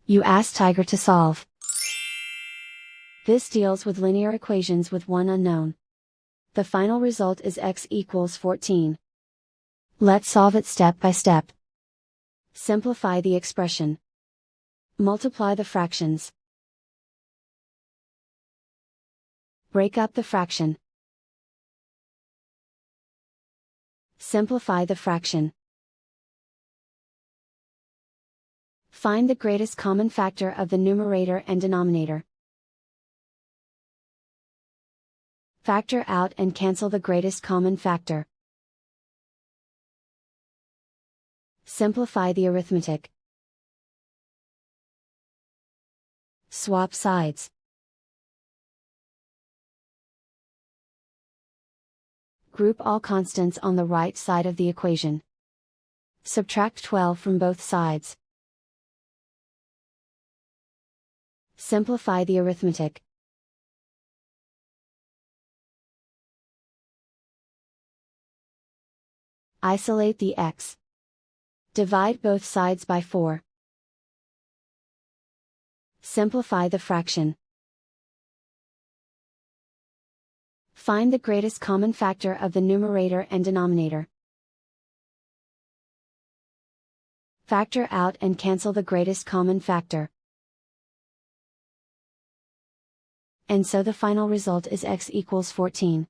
You ask Tiger to solve. This deals with linear equations with one unknown. The final result is x equals 14. Let's solve it step by step. Simplify the expression. Multiply the fractions. Break up the fraction. Simplify the fraction. Find the greatest common factor of the numerator and denominator. Factor out and cancel the greatest common factor. Simplify the arithmetic. Swap sides. Group all constants on the right side of the equation. Subtract 12 from both sides. Simplify the arithmetic. Isolate the x. Divide both sides by 4. Simplify the fraction. Find the greatest common factor of the numerator and denominator. Factor out and cancel the greatest common factor. And so the final result is x equals 14.